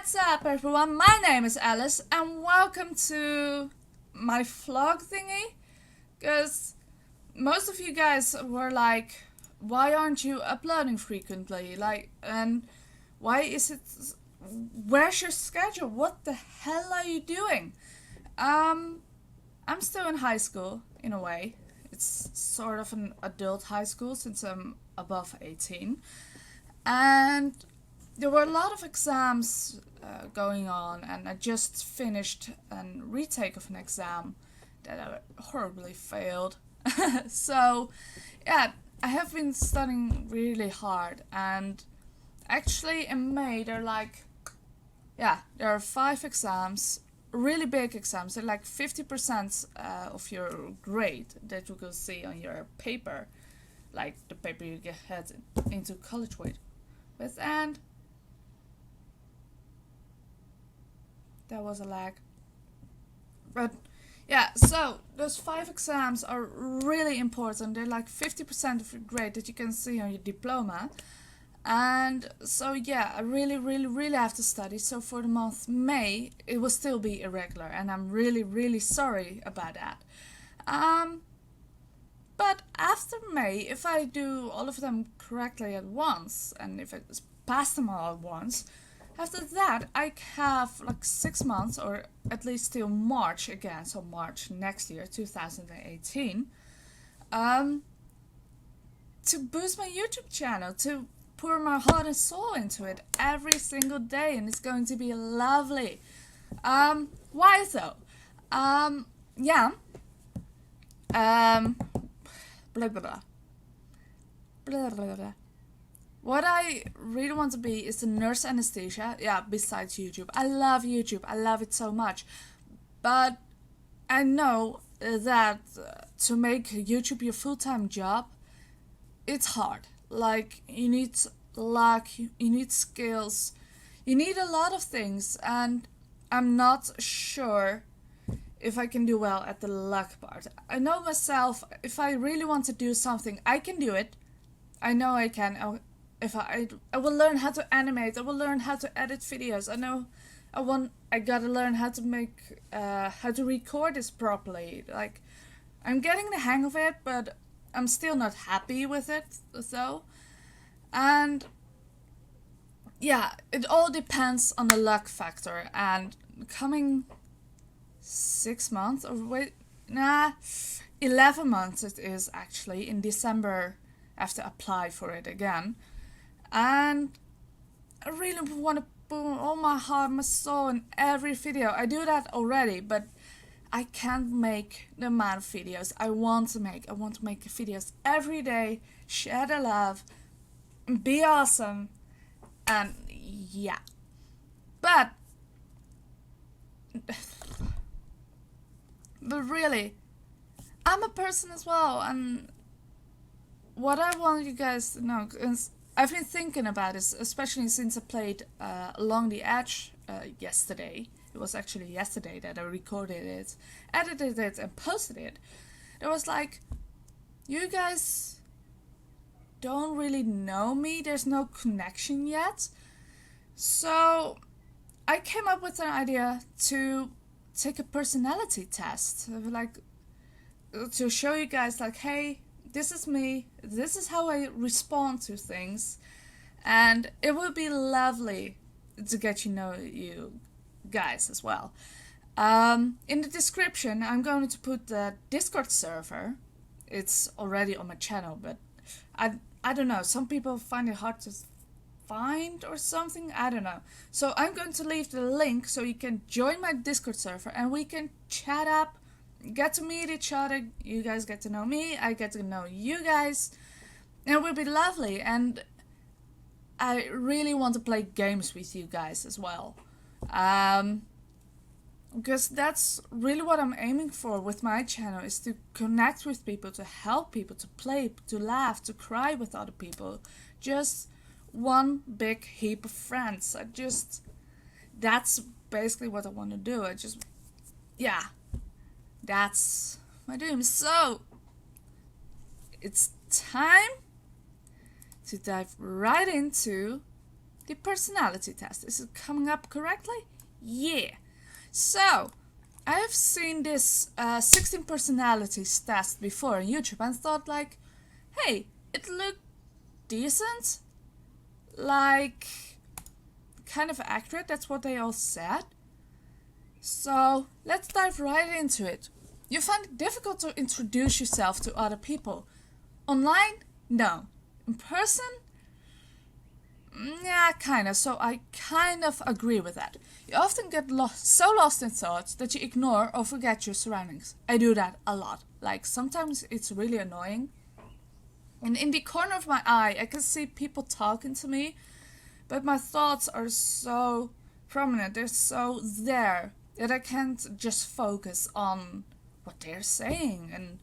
What's up, everyone? My name is Alice, and welcome to my vlog thingy. Because most of you guys were like, why aren't you uploading frequently? And why is it. Where's your schedule? What the hell are you doing? I'm still in high school, in a way. It's sort of an adult high school since I'm above 18. And there were a lot of exams going on, and I just finished a retake of an exam that I horribly failed. So, yeah, I have been studying really hard, and actually in May there are 5 exams, really big exams. They're like 50% of your grade that you can see on your paper, like the paper you get into college with. And that was a lag. But yeah, so those 5 exams are really important. They're like 50% of your grade that you can see on your diploma. And so yeah, I really have to study. So for the month May, it will still be irregular, and I'm really sorry about that. But after May, if I do all of them correctly at once, and if I pass them all at once, after that I have like 6 months, or at least till March again, so March next year, 2018, to boost my YouTube channel, to pour my heart and soul into it every single day, and it's going to be lovely. Why though? Yeah. Blah blah blah. Blah blah blah. What I really want to be is a nurse anesthesia. Yeah, besides YouTube. I love YouTube. I love it so much. But I know that to make YouTube your full-time job, it's hard. Like, you need luck, you need skills, you need a lot of things, and I'm not sure if I can do well at the luck part. I know myself, if I really want to do something, I can do it. I know I can. If I will learn how to animate, I will learn how to edit videos. I know I gotta learn how to make, how to record this properly. Like, I'm getting the hang of it, but I'm still not happy with it, though. And yeah, it all depends on the luck factor. And coming 6 months, or 11 months it is actually, in December I have to apply for it again. And I really want to put all my heart, my soul in every video. I do that already, but I can't make the amount of videos I want to make. I want to make videos every day, share the love, be awesome, and yeah. But really, I'm a person as well, and what I want you guys to know is I've been thinking about this, especially since I played Along the Edge yesterday. It was actually yesterday that I recorded it, edited it, and posted it. It was like, you guys don't really know me. There's no connection yet. So I came up with an idea to take a personality test. Like, to show you guys, like, hey, this is me. This is how I respond to things. And it would be lovely to get to know you guys as well. In the description, I'm going to put the Discord server. It's already on my channel, but I don't know. Some people find it hard to find or something. I don't know. So I'm going to leave the link so you can join my Discord server and we can chat up, get to meet each other. You guys get to know me. I get to know you guys. And it will be lovely. And I really want to play games with you guys as well. Because that's really what I'm aiming for with my channel, is to connect with people, to help people, to play, to laugh, to cry with other people. Just one big heap of friends. That's basically what I want to do. That's my dream. So, it's time to dive right into the personality test. Is it coming up correctly? Yeah. So, I have seen this 16 personalities test before on YouTube and thought like, hey, it looked decent. Like, kind of accurate, that's what they all said. So, let's dive right into it. You find it difficult to introduce yourself to other people. Online? No. In person? Yeah, kinda. So I kind of agree with that. You often get so lost in thoughts that you ignore or forget your surroundings. I do that a lot. Like, sometimes it's really annoying. And in the corner of my eye, I can see people talking to me, but my thoughts are so prominent, they're so there, that I can't just focus on what they're saying. And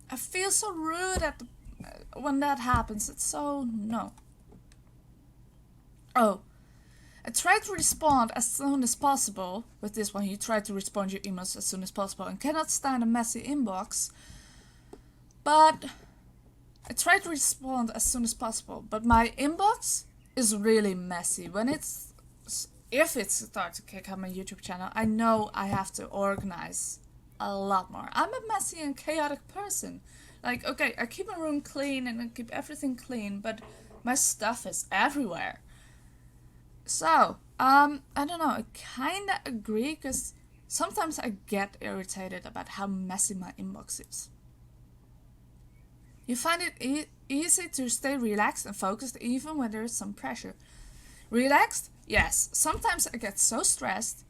I feel so rude when that happens. It's so, no. Oh, I try to respond as soon as possible. With this one, you try to respond to your emails as soon as possible and cannot stand a messy inbox. But I try to respond as soon as possible. But my inbox is really messy. If it starts to kick up my YouTube channel, I know I have to organize a lot more. I'm a messy and chaotic person. Like, okay, I keep my room clean and I keep everything clean, but my stuff is everywhere. So, I don't know, I kinda agree, because sometimes I get irritated about how messy my inbox is. You find it easy to stay relaxed and focused even when there is some pressure. Relaxed? Yes. Sometimes I get so stressed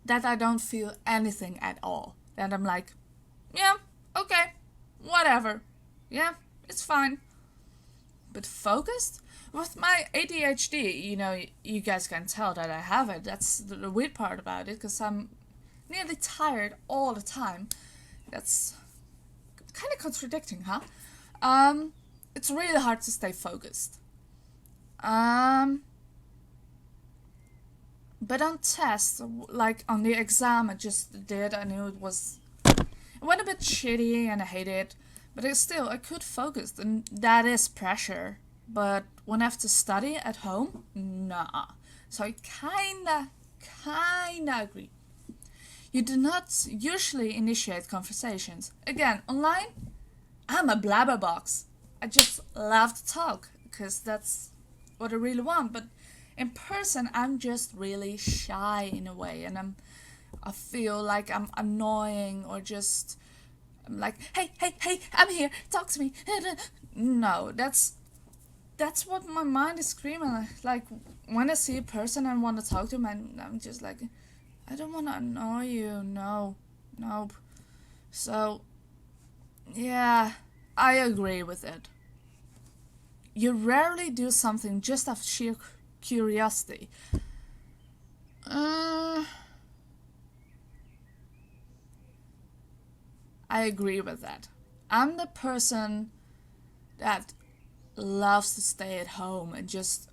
that I don't feel anything at all. That I'm like, yeah, okay, whatever. Yeah, it's fine. But focused? With my ADHD, you guys can tell that I have it. That's the weird part about it, because I'm nearly tired all the time. That's kind of contradicting, huh? It's really hard to stay focused. But on tests, like on the exam I just did, I knew it went a bit shitty and I hate it. But I could focus, and that is pressure. But when I have to study at home, nah. So I kinda agree. You do not usually initiate conversations. Again, online, I'm a blabberbox. I just love to talk, because that's what I really want. But in person, I'm just really shy in a way, and I feel like I'm annoying, or just I'm like, hey, I'm here, talk to me. No, that's what my mind is screaming. Like, when I see a person and want to talk to them, and I'm just like, I don't want to annoy you. No, nope. So, yeah, I agree with it. You rarely do something just out of sheer curiosity. I agree with that. I'm the person that loves to stay at home and just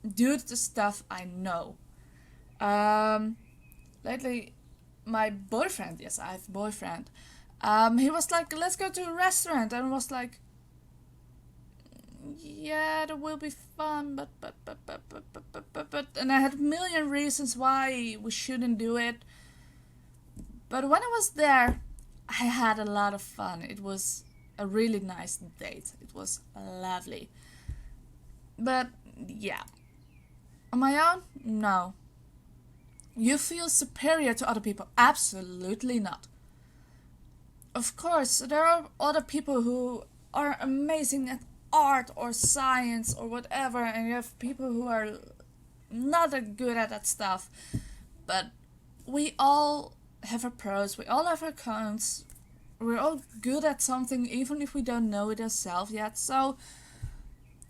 do the stuff I know. Lately, my boyfriend, yes, I have a boyfriend, he was like, let's go to a restaurant, and I was like, yeah, that will be fun, but, and I had a million reasons why we shouldn't do it. But when I was there, I had a lot of fun. It was a really nice date. It was lovely. But, yeah. On my own? No. You feel superior to other people? Absolutely not. Of course, there are other people who are amazing at art or science or whatever, and you have people who are not that good at that stuff. But we all have our pros, we all have our cons. We're all good at something, even if we don't know it ourselves yet. So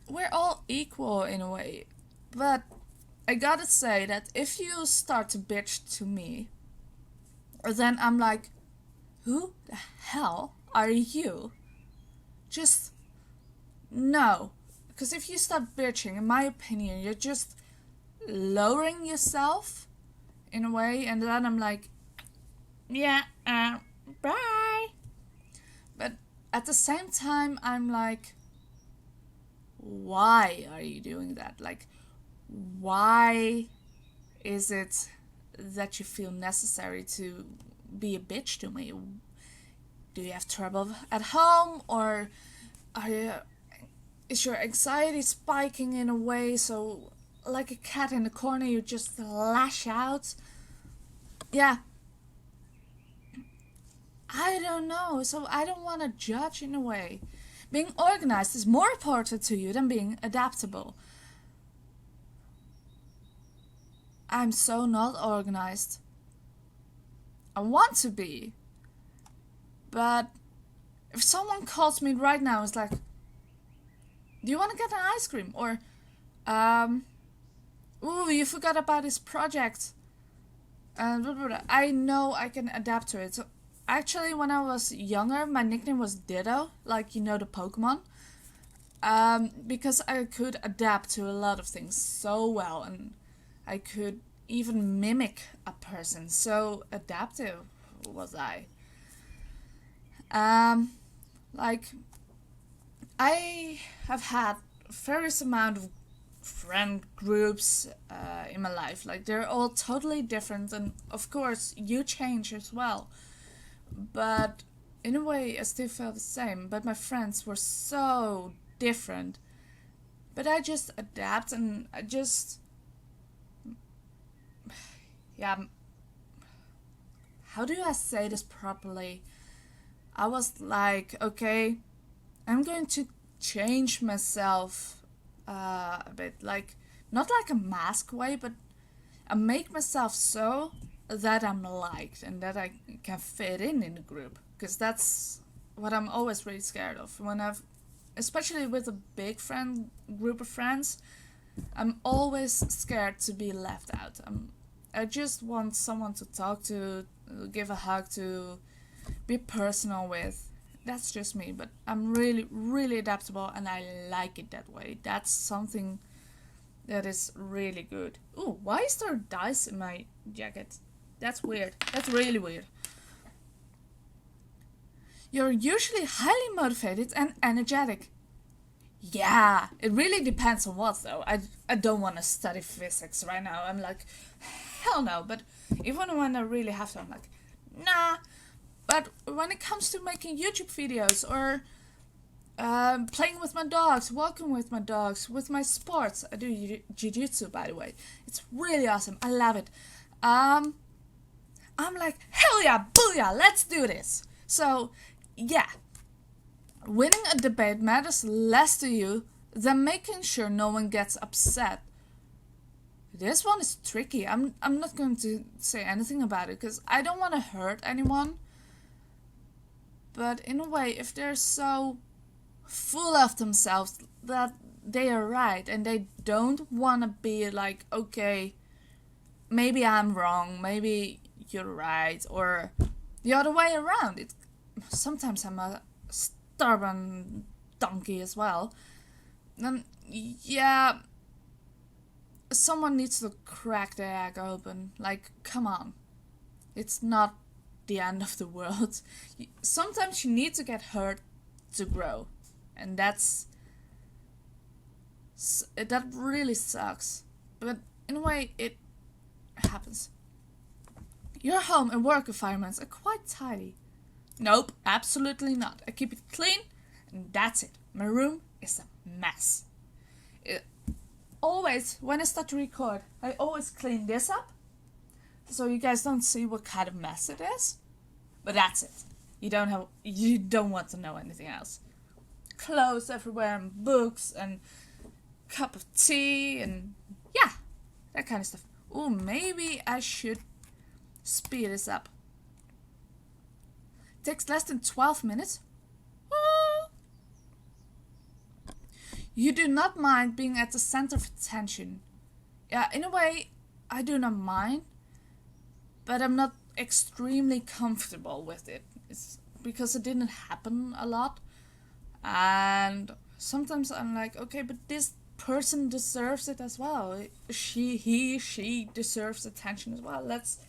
we're all equal in a way. But I gotta say that if you start to bitch to me, then I'm like, who the hell are you? Just no. Because if you start bitching, in my opinion, you're just lowering yourself in a way, and then I'm like, yeah, bye. But at the same time, I'm like, why are you doing that? Like, why is it that you feel necessary to be a bitch to me? Do you have trouble at home, or are you, is your anxiety spiking in a way so, like a cat in the corner, you just lash out? Yeah, I don't know. So I don't want to judge in a way. Being organized is more important to you than being adaptable. I'm so not organized. I want to be. But if someone calls me right now, it's like, do you want to get an ice cream? Or, ooh, you forgot about this project. And blah, blah, blah. I know I can adapt to it. So actually, when I was younger, my nickname was Ditto, like, you know, the Pokemon. Because I could adapt to a lot of things so well, and I could even mimic a person. So adaptive was I. Like, I have had various amount of friend groups in my life. Like, they're all totally different, and of course you change as well. But in a way, I still felt the same. But my friends were so different. But I just adapt, and I just, yeah. How do I say this properly? I was like, okay, I'm going to change myself a bit, like, not like a mask way, but I make myself so that I'm liked and that I can fit in the group, because that's what I'm always really scared of. When I've, especially with a big friend group of friends, I'm always scared to be left out. I just want someone to talk to, give a hug to, be personal with. That's just me, but I'm really, really adaptable, and I like it that way. That's something that is really good. Ooh, why is there dice in my jacket? That's weird. That's really weird. You're usually highly motivated and energetic. Yeah, it really depends on what though. I don't want to study physics right now. I'm like, hell no. But even when I really have to, I'm like, nah. But when it comes to making YouTube videos, or playing with my dogs, walking with my dogs, with my sports, I do jiu-jitsu, by the way. It's really awesome. I love it. I'm like, hell yeah, booyah, let's do this. So, yeah. Winning a debate matters less to you than making sure no one gets upset. This one is tricky. I'm not going to say anything about it because I don't want to hurt anyone. But in a way, if they're so full of themselves that they are right and they don't want to be like, okay, maybe I'm wrong, maybe you're right, or the other way around. Sometimes I'm a stubborn donkey as well. Then, yeah, someone needs to crack the egg open. Like, come on. It's not the end of the world. Sometimes you need to get hurt to grow. And that really sucks. But in a way, it happens. Your home and work environments are quite tidy. Nope, absolutely not. I keep it clean, and that's it. My room is a mess. Always, when I start to record, I always clean this up, so you guys don't see what kind of mess it is. But that's it. You don't want to know anything else. Clothes everywhere, and books, and cup of tea, and yeah, that kind of stuff. Ooh, maybe I should speed this up. Takes less than 12 minutes. You do not mind being at the center of attention. Yeah, in a way, I do not mind, but I'm not extremely comfortable with it. It's because it didn't happen a lot, and sometimes I'm like, okay, but this person deserves it as well. She deserves attention as well. Let's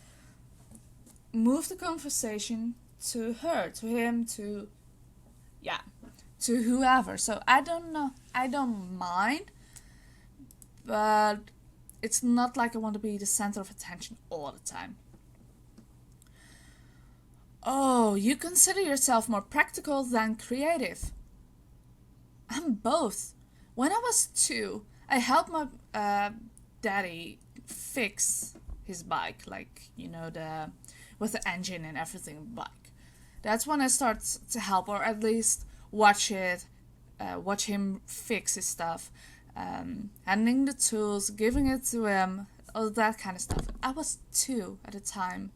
move the conversation to her, to him, to whoever. So I don't know. I don't mind, but it's not like I want to be the center of attention all the time. Oh, you consider yourself more practical than creative. I'm both. When I was 2, I helped my daddy fix his bike, like, with the engine and everything bike. That's when I start to help, or at least watch him fix his stuff, handing the tools, giving it to him, all that kind of stuff. I was 2 at the time,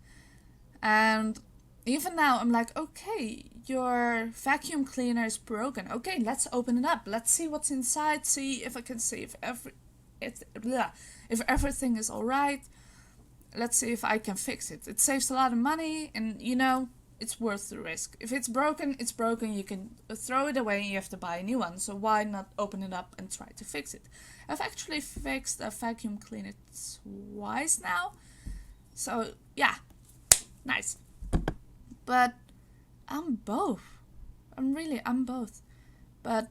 and even now I'm like, okay, your vacuum cleaner is broken. Okay, let's open it up. Let's see what's inside. See if I can see if everything is all right. Let's see if I can fix it. It saves a lot of money, and it's worth the risk. If it's broken, it's broken. You can throw it away and you have to buy a new one. So why not open it up and try to fix it? I've actually fixed a vacuum cleaner twice now. So yeah, nice. But I'm both. I'm both. But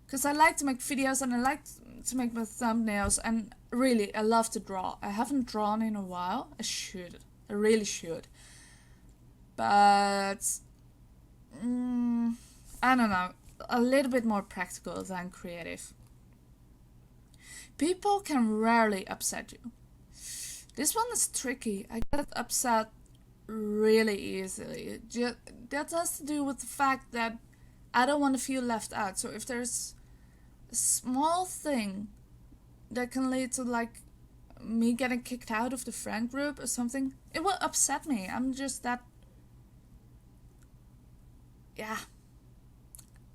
because I like to make videos and I like to make my thumbnails, and really I love to draw. I haven't drawn in a while. I really should. But I don't know, a little bit more practical than creative. People can rarely upset you. This one is tricky. I get upset really easily. That has to do with the fact that I don't want to feel left out. So if there's a small thing that can lead to like me getting kicked out of the friend group or something, it will upset me. I'm just that,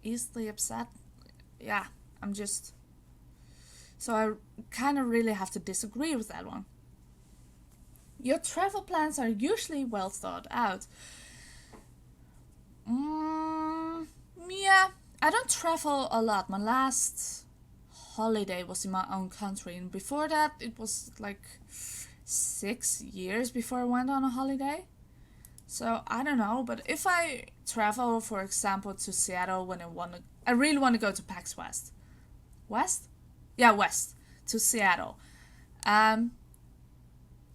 easily upset. I'm just, so I kind of really have to disagree with that one. Your travel plans are usually well thought out. Yeah, I don't travel a lot. My last holiday was in my own country, and before that it was like 6 years before I went on a holiday. So I don't know, but if I travel, for example, to Seattle when I really want to go to PAX West. West? Yeah, West. To Seattle.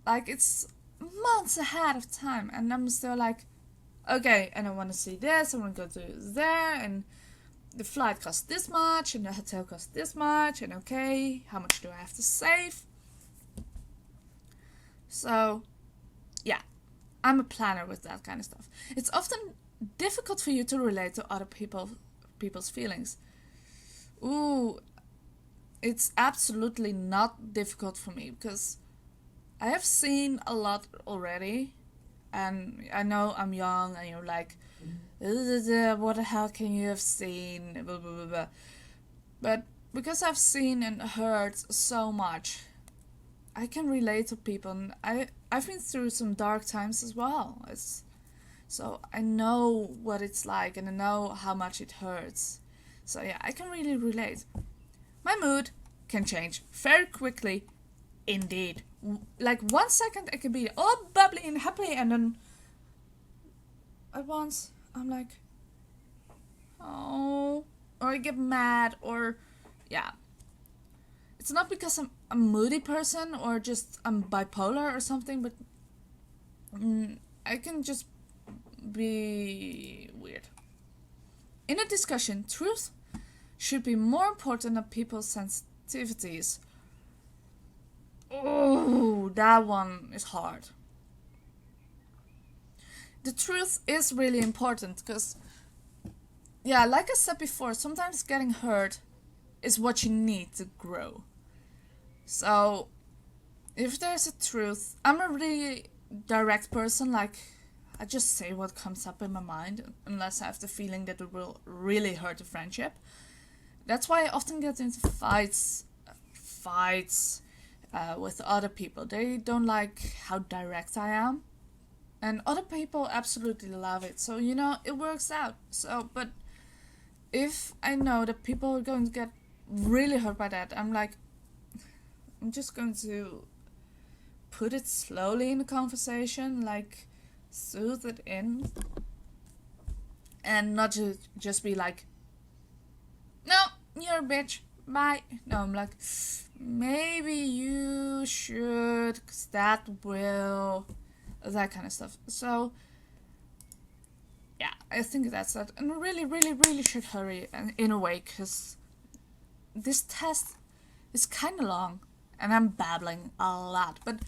Like it's months ahead of time, and I'm still like, okay, and I want to see this, I want to go to there, and the flight costs this much, and the hotel costs this much, and okay, how much do I have to save? So, yeah, I'm a planner with that kind of stuff. It's often difficult for you to relate to other people's feelings. Ooh, it's absolutely not difficult for me, because I have seen a lot already, and I know I'm young, and you're like, what the hell can you have seen, blah, blah, blah, blah. But because I've seen and heard so much, I can relate to people, and I've been through some dark times as well. So I know what it's like, and I know how much it hurts. So yeah, I can really relate. My mood can change very quickly, indeed. Like 1 second I can be all bubbly and happy, and then at once I'm like, oh, or I get mad, or yeah. It's not because I'm a moody person or just I'm bipolar or something, but I can just be weird. In a discussion, truth should be more important than people's sensitivities. Oh, that one is hard. The truth is really important because, yeah, like I said before, sometimes getting hurt is what you need to grow. So, if there's a truth, I'm a really direct person, like, I just say what comes up in my mind, unless I have the feeling that it will really hurt a friendship. That's why I often get into fights with other people. They don't like how direct I am. And other people absolutely love it. So, it works out. So, but if I know that people are going to get really hurt by that, I'm just going to put it slowly in the conversation, like soothe it in. And not just be like, no, you're a bitch, bye. No, I'm like, maybe you should, 'cause that will, that kind of stuff. So yeah, I think that's it. And really, really, really should hurry in a way, because this test is kind of long and I'm babbling a lot. But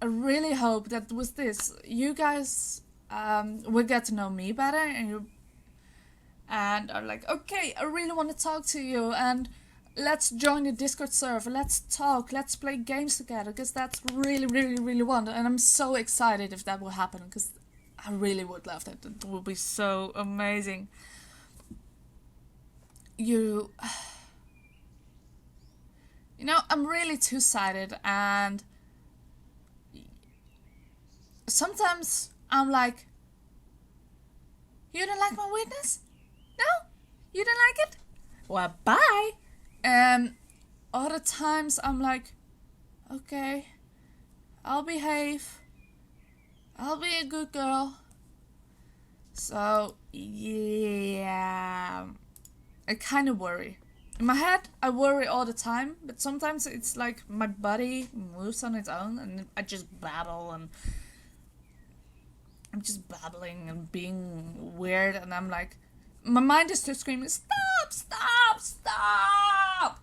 I really hope that with this, you guys will get to know me better, and are like, okay, I really want to talk to you, and let's join the Discord server, let's talk, let's play games together, because that's really, really, really want. And I'm so excited if that will happen, because I really would love that. It would be so amazing. You know, I'm really two-sided, and sometimes I'm like, you don't like my weirdness? No? You don't like it? Well, bye! Other times I'm like, okay, I'll behave. I'll be a good girl. So, yeah, I kind of worry. In my head, I worry all the time, but sometimes it's like my body moves on its own and I just babble, and I'm just babbling and being weird, and I'm like, my mind is just screaming, stop, stop, stop!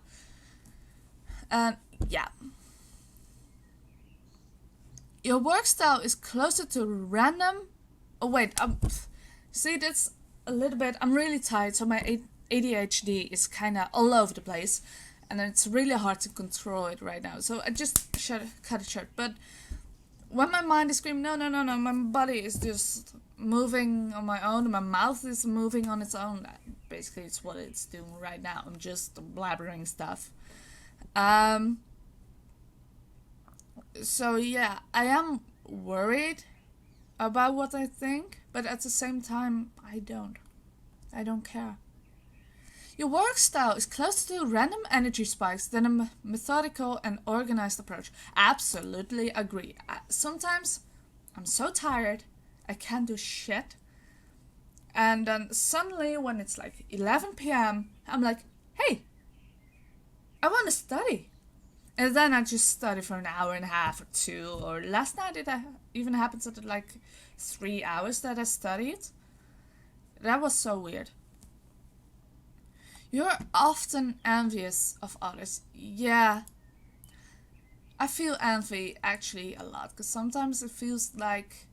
And yeah. Your work style is closer to random. Oh wait, see, that's a little bit. I'm really tired, so my ADHD is kind of all over the place, and it's really hard to control it right now. So I just should cut it short. But when my mind is screaming, no, no, no, no, my body is just moving on my own. My mouth is moving on its own. Basically, it's what it's doing right now. I'm just blabbering stuff. So yeah, I am worried about what I think, but at the same time, I don't care. Your work style is closer to random energy spikes than a methodical and organized approach. Absolutely agree. Sometimes I'm so tired, I can't do shit. And then suddenly, when it's like 11 p.m., I'm like, hey, I want to study. And then I just study for an hour and a half or 2. Or last night it even happened that like 3 hours that I studied. That was so weird. You're often envious of others. Yeah. I feel envy actually a lot, because sometimes it feels like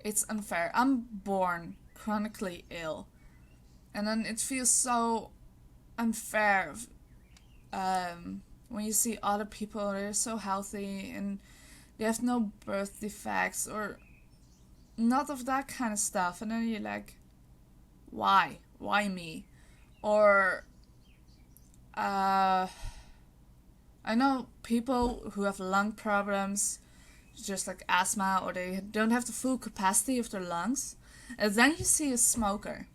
it's unfair. I'm born chronically ill. And then it feels so unfair when you see other people, they're so healthy and they have no birth defects or not of that kind of stuff. And then you're like, why? Why me? Or I know people who have lung problems, just like asthma, or they don't have the full capacity of their lungs. And then you see a smoker.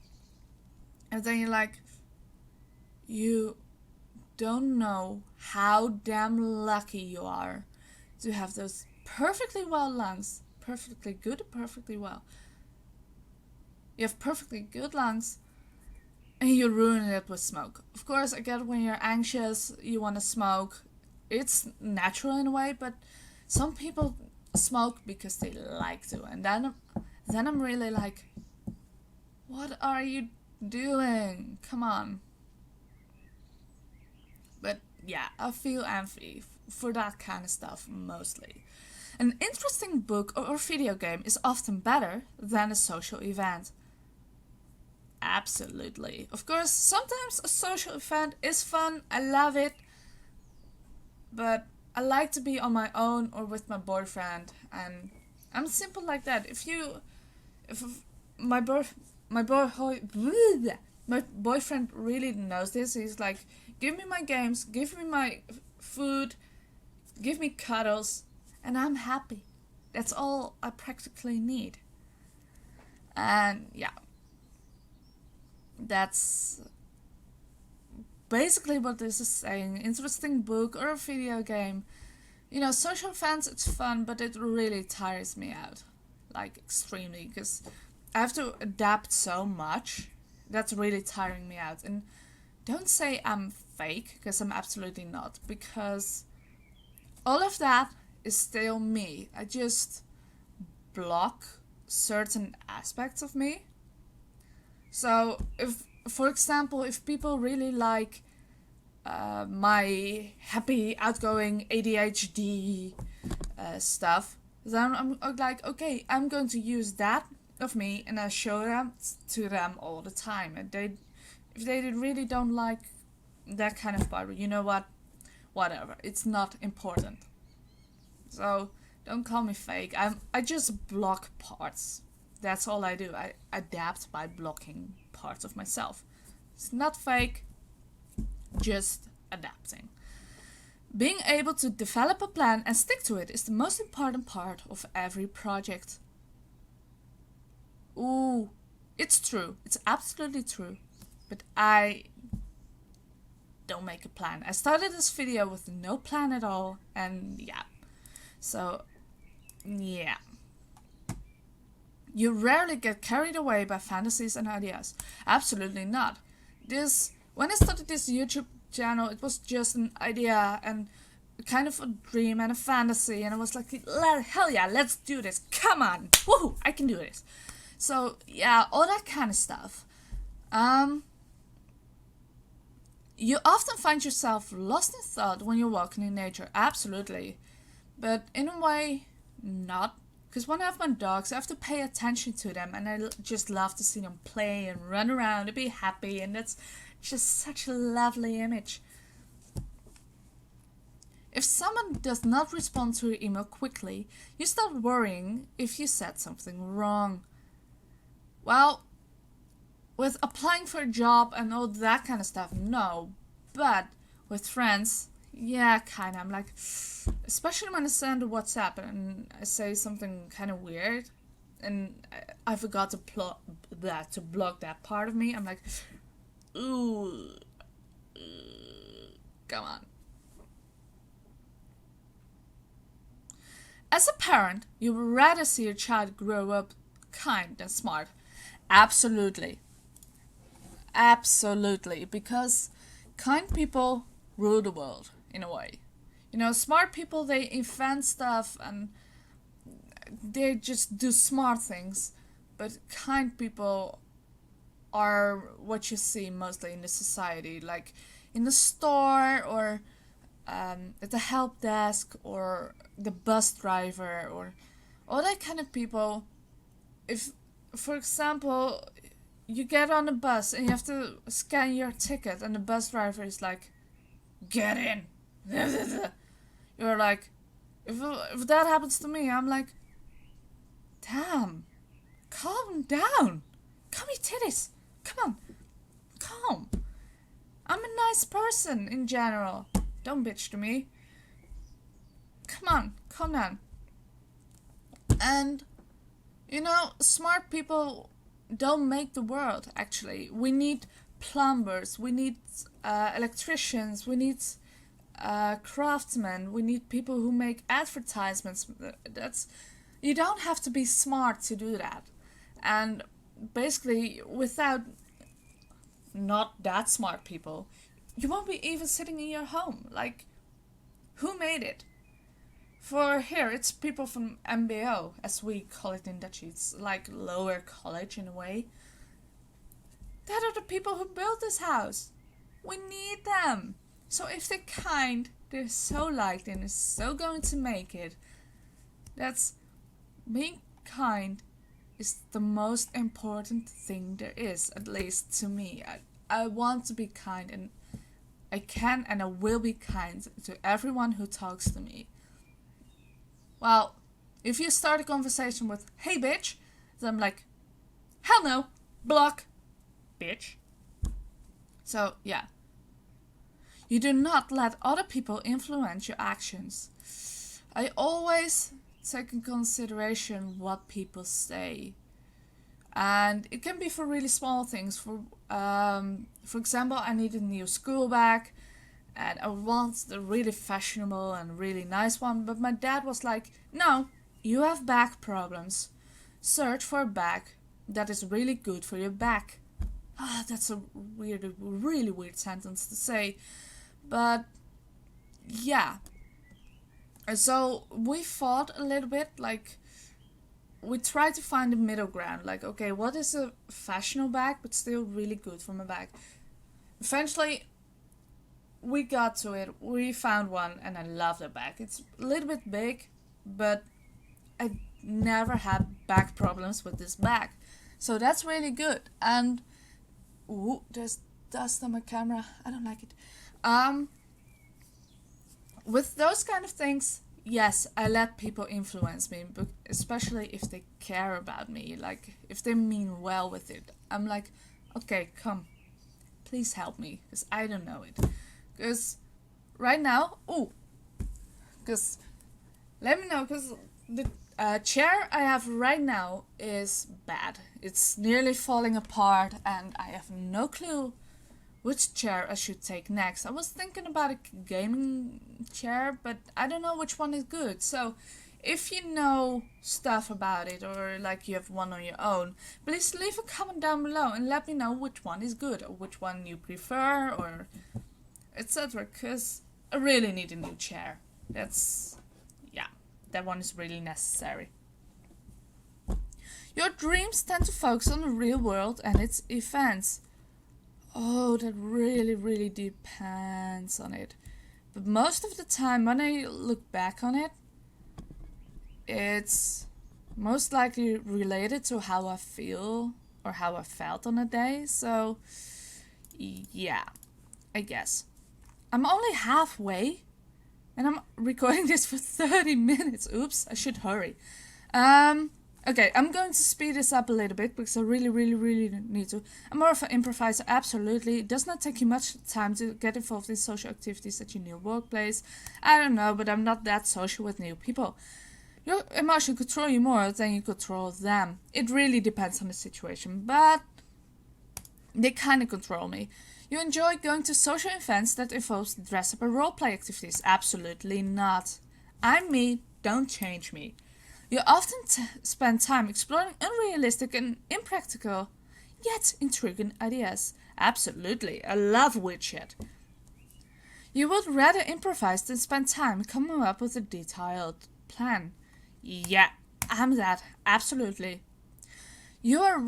And then you're like, you don't know how damn lucky you are to have those perfectly well lungs. Perfectly good, perfectly well. You have perfectly good lungs, and you ruin it with smoke. Of course, I get when you're anxious, you want to smoke. It's natural in a way, but some people smoke because they like to. And then I'm really like, what are you doing? Come on. But yeah, I feel envy for that kind of stuff mostly. An interesting book or video game is often better than a social event. Absolutely. Of course, sometimes a social event is fun. I love it. But I like to be on my own or with my boyfriend, and I'm simple like that. If my boyfriend really knows this, he's like, give me my games, give me my food, give me cuddles, and I'm happy. That's all I practically need. And yeah, that's basically what this is saying. Interesting book or a video game. You know, social fans, it's fun, but it really tires me out. Like, extremely. Because I have to adapt so much. That's really tiring me out. And don't say I'm fake, because I'm absolutely not. Because all of that is still me. I just block certain aspects of me. So if, for example, if people really like my happy, outgoing ADHD stuff, then I'm like, okay, I'm going to use that of me, and I show that to them all the time. And if they really don't like that kind of part, you know what? Whatever. It's not important. So don't call me fake. I just block parts. That's all I do. I adapt by blocking parts of myself. It's not fake, just adapting. Being able to develop a plan and stick to it is the most important part of every project. Ooh, it's true. It's absolutely true. But I don't make a plan. I started this video with no plan at all, and yeah. So, yeah. You rarely get carried away by fantasies and ideas. Absolutely not. When I started this YouTube channel, it was just an idea and kind of a dream and a fantasy, and I was like, hell yeah, let's do this. Come on. Woohoo, I can do this. So, yeah, all that kind of stuff. You often find yourself lost in thought when you're walking in nature. Absolutely. But in a way, not. Because when I have my dogs, I have to pay attention to them, and I just love to see them play and run around and be happy, and that's just such a lovely image. If someone does not respond to your email quickly, you start worrying if you said something wrong. Well, with applying for a job and all that kind of stuff, no. But with friends, yeah, kind of. I'm like, especially when I send a WhatsApp and I say something kind of weird, and I forgot to block that part of me. I'm like, ooh, come on. As a parent, you would rather see your child grow up kind than smart. Absolutely. Absolutely. Because kind people rule the world, in a way. You know, smart people, they invent stuff and they just do smart things. But kind people are what you see mostly in the society, like in the store or at the help desk or the bus driver or all that kind of people. If, for example, you get on a bus and you have to scan your ticket and the bus driver is like, get in. You're like, if that happens to me, I'm like, damn, calm down. Calm your titties. Come on, calm. I'm a nice person in general. Don't bitch to me. Come on, calm down. And, you know, smart people don't make the world, actually. We need plumbers, we need electricians, we need craftsmen, we need people who make advertisements. You don't have to be smart to do that. And basically, without not that smart people, you won't be even sitting in your home. Like, who made it? For here, it's people from MBO, as we call it in Dutch. It's like lower college in a way. That are the people who built this house. We need them. So if they're kind, they're so liked and they're so going to make it. That's being kind is the most important thing there is, at least to me. I want to be kind, and I can and I will be kind to everyone who talks to me. Well, if you start a conversation with, hey bitch, then I'm like, hell no, block, bitch. So, yeah. You do not let other people influence your actions. I always take in consideration what people say. And it can be for really small things. For example, I need a new school bag. And I want the really fashionable and really nice one. But my dad was like, no, you have back problems. Search for a bag that is really good for your back. That's a really weird sentence to say. But yeah, so we fought a little bit, like we tried to find a middle ground, like okay, what is a fashionable bag but still really good for my bag. Eventually we got to it, we found one, and I love the bag. It's a little bit big, but I never had back problems with this bag, so that's really good. And ooh, there's dust on my camera, I don't like it. With those kind of things, yes, I let people influence me, but especially if they care about me, like if they mean well with it. I'm like, okay, come, please help me, because I don't know it. Because right now, because let me know, because the chair I have right now is bad. It's nearly falling apart, and I have no clue which chair I should take next. I was thinking about a gaming chair, but I don't know which one is good. So if you know stuff about it, or like you have one on your own, please leave a comment down below and let me know which one is good, or which one you prefer, or etc. Because I really need a new chair. That one is really necessary. Your dreams tend to focus on the real world and its events. Oh, that really, really depends on it. But most of the time, when I look back on it, it's most likely related to how I feel or how I felt on a day. So, yeah, I guess. I'm only halfway, and I'm recording this for 30 minutes. Oops, I should hurry. Okay, I'm going to speed this up a little bit because I really, really, really need to. I'm more of an improviser, absolutely. It does not take you much time to get involved in social activities at your new workplace. I don't know, but I'm not that social with new people. Your emotion control you more than you control them. It really depends on the situation, but they kind of control me. You enjoy going to social events that involves dress-up or roleplay activities? Absolutely not. I'm me, don't change me. You often spend time exploring unrealistic and impractical, yet intriguing ideas. Absolutely, I love weird shit. You would rather improvise than spend time coming up with a detailed plan. Yeah, I'm that, absolutely. You are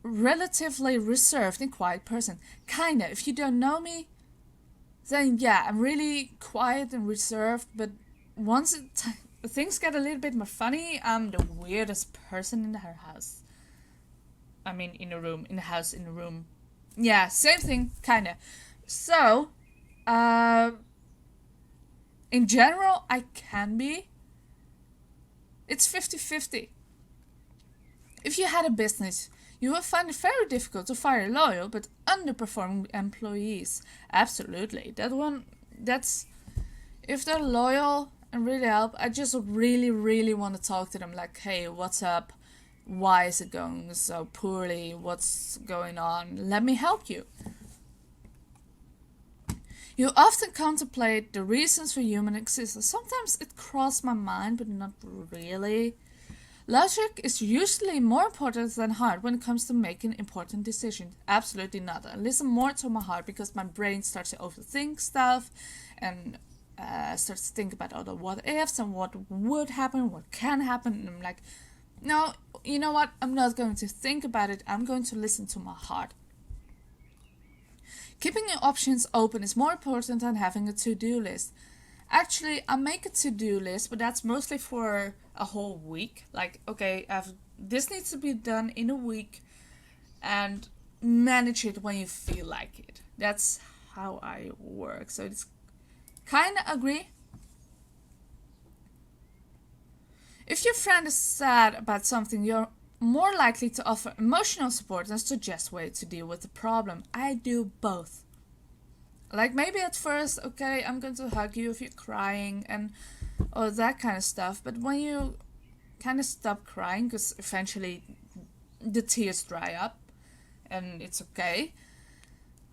relatively reserved and quiet person. Kinda, if you don't know me, then yeah, I'm really quiet and reserved, but once things get a little bit more funny, I'm the weirdest person in her house. I mean, in the room, in the house, in the room. Yeah, same thing, kinda. So, in general, I can be. It's 50-50. If you had a business, you will find it very difficult to fire loyal but underperforming employees. Absolutely. That's if they're loyal and really help, I just really, really want to talk to them. Like, hey, what's up? Why is it going so poorly? What's going on? Let me help you. You often contemplate the reasons for human existence. Sometimes it crosses my mind, but not really. Logic is usually more important than heart when it comes to making important decisions. Absolutely not. I listen more to my heart because my brain starts to overthink stuff and starts to think about all the what ifs and what would happen, what can happen. And I'm like, no, you know what? I'm not going to think about it. I'm going to listen to my heart. Keeping your options open is more important than having a to-do list. Actually, I make a to-do list, but that's mostly for a whole week. Like, okay, this needs to be done in a week, and manage it when you feel like it. That's how I work. So it's kind of agree. If your friend is sad about something, you're more likely to offer emotional support and suggest ways to deal with the problem. I do both. Like maybe at first, okay, I'm going to hug you if you're crying and all that kind of stuff. But when you kind of stop crying, because eventually the tears dry up and it's okay,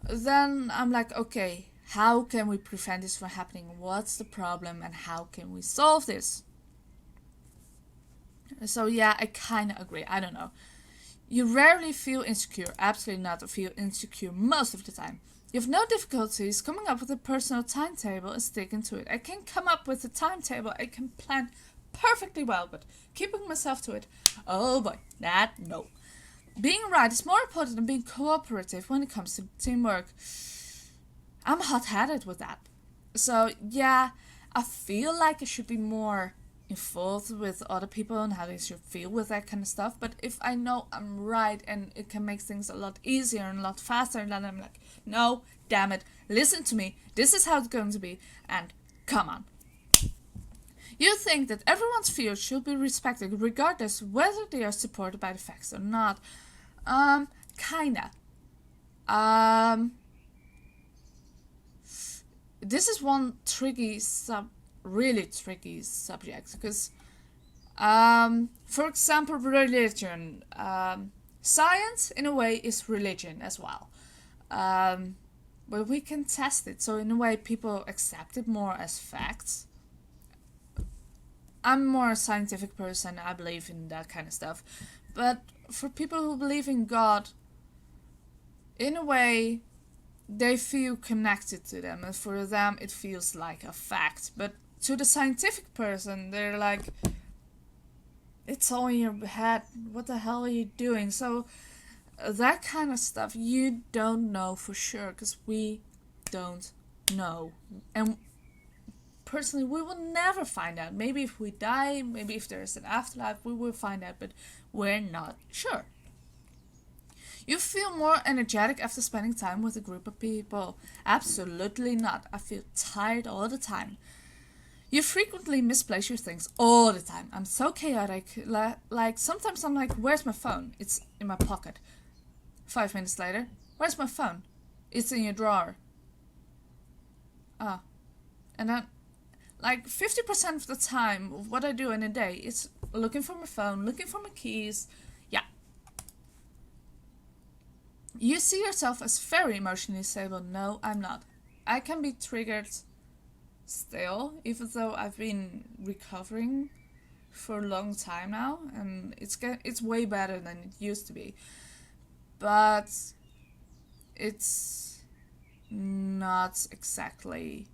then I'm like, okay, how can we prevent this from happening? What's the problem and how can we solve this? So yeah, I kind of agree. I don't know. You rarely feel insecure. Absolutely not. I feel insecure most of the time. You have no difficulties coming up with a personal timetable and sticking to it. I can come up with a timetable, I can plan perfectly well, but keeping myself to it, oh boy, no. Being right is more important than being cooperative when it comes to teamwork. I'm hot-headed with that. So yeah, I feel like I should be more involved with other people and how they should feel with that kind of stuff. But if I know I'm right and it can make things a lot easier and a lot faster, then I'm like, no, damn it, listen to me. This is how it's going to be, and come on. You think that everyone's views should be respected regardless whether they are supported by the facts or not. Kinda. This is one really tricky subject, because, for example, religion. Science, in a way, is religion as well. But we can test it, so in a way, people accept it more as facts. I'm more a scientific person, I believe in that kind of stuff. But for people who believe in God, in a way, they feel connected to them, and for them it feels like a fact. But to the scientific person, they're like, it's all in your head, what the hell are you doing? So that kind of stuff you don't know for sure, because we don't know. And personally, we will never find out. Maybe if we die, maybe if there's an afterlife, we will find out, but we're not sure. You feel more energetic after spending time with a group of people. Absolutely not. I feel tired all the time. You frequently misplace your things all the time. I'm so chaotic. Like sometimes I'm like, where's my phone? It's in my pocket. 5 minutes later, where's my phone? It's in your drawer. And then, like 50% of the time of what I do in a day is looking for my phone, looking for my keys. Yeah. You see yourself as very emotionally stable. No, I'm not. I can be triggered still, even though I've been recovering for a long time now, and it's way better than it used to be. But it's not exactly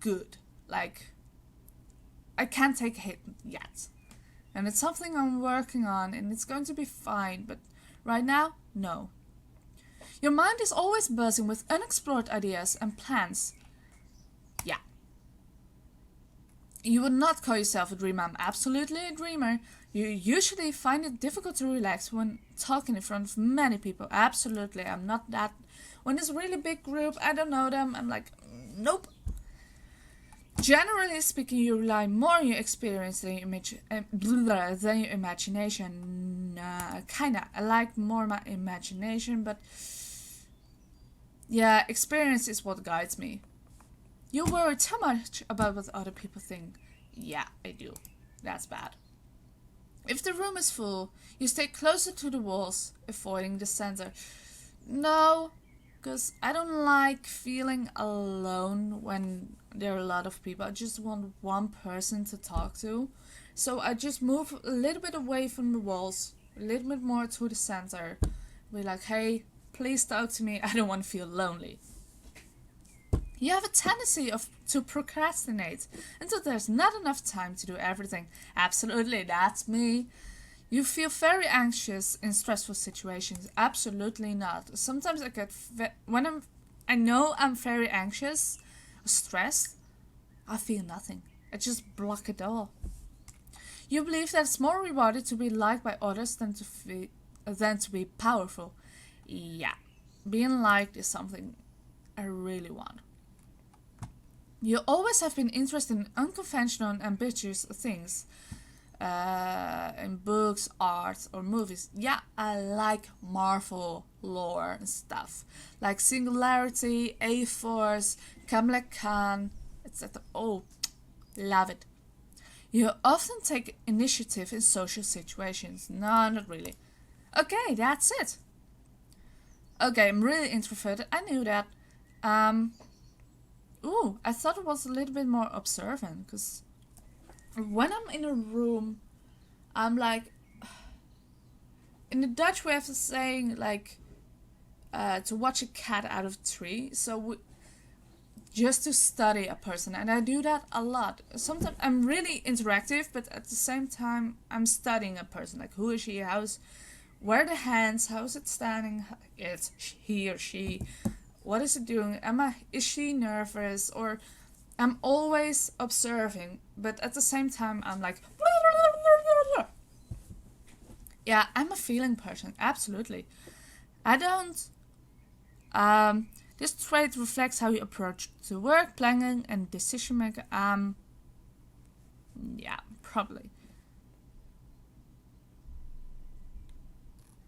good. Like, I can't take a hit yet. And it's something I'm working on, and it's going to be fine, but right now, no. Your mind is always buzzing with unexplored ideas and plans. Yeah. You would not call yourself a dreamer. I'm absolutely a dreamer. You usually find it difficult to relax when talking in front of many people. Absolutely, I'm not that. When it's a really big group, I don't know them, I'm like, nope. Generally speaking, you rely more on your experience than your imagination. Kinda. I like more my imagination, but yeah, experience is what guides me. You worry too much about what other people think. Yeah, I do. That's bad. If the room is full, you stay closer to the walls, avoiding the center. No, because I don't like feeling alone when there are a lot of people. I just want one person to talk to. So I just move a little bit away from the walls, a little bit more to the center. Be like, hey, please talk to me. I don't want to feel lonely. You have a tendency to procrastinate until there's not enough time to do everything. Absolutely, that's me. You feel very anxious in stressful situations. Absolutely not. Sometimes I get I know I'm very anxious, stressed. I feel nothing. I just block it all. You believe that it's more rewarding to be liked by others than to be powerful. Yeah, being liked is something I really want. You always have been interested in unconventional and ambitious things. In books, art, or movies. Yeah, I like Marvel lore and stuff. Like Singularity, A-Force, Kamala Khan, etc. Oh, love it. You often take initiative in social situations. No, not really. Okay, that's it. Okay, I'm really introverted. I knew that. I thought it was a little bit more observant, because when I'm in a room, I'm like, in the Dutch way of saying, like, to watch a cat out of a tree. So just to study a person, and I do that a lot. Sometimes I'm really interactive, but at the same time I'm studying a person, like who is she, where are the hands, how is it standing, it's he or she, what is it doing, is she nervous, or I'm always observing, but at the same time I'm like, yeah, I'm a feeling person, absolutely. I don't this trait reflects how you approach to work, planning, and decision making. Yeah, probably.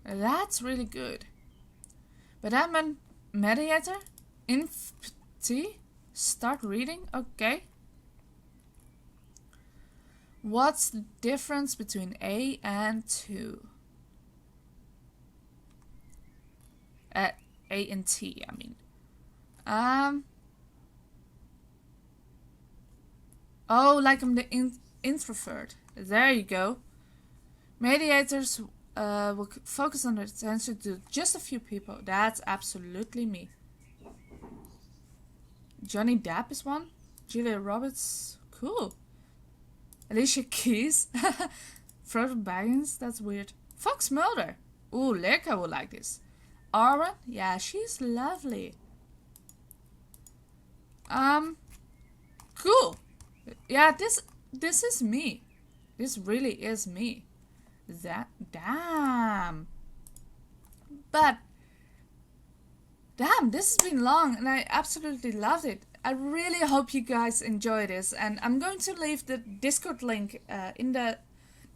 That's really good. But I'm a mediator. Empathy. Start reading. Okay. What's the difference between A and 2? A and T, I mean. Oh, like I'm the introvert. There you go. Mediators will focus on their attention to just a few people. That's absolutely me. Johnny Depp is one. Julia Roberts. Cool. Alicia Keys. Frodo Baggins. That's weird. Fox Mulder. Ooh, Lerka will like this. Arwen. Yeah, she's lovely. Cool. Yeah, this is me. This really is me. Damn. But damn, this has been long and I absolutely loved it. I really hope you guys enjoy this, and I'm going to leave the Discord link in the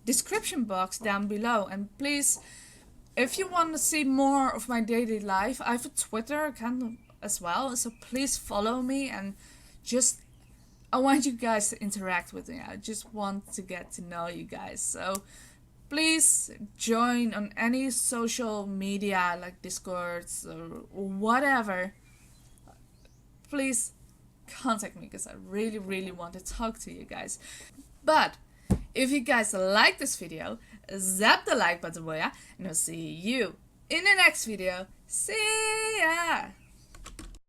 description box down below. And please, if you want to see more of my daily life, I have a Twitter account as well, so please follow me, and just I want you guys to interact with me. I just want to get to know you guys. So please join on any social media like Discords or whatever. Please contact me because I really want to talk to you guys. But if you guys like this video, zap the like button, boya, and I'll see you in the next video. See ya!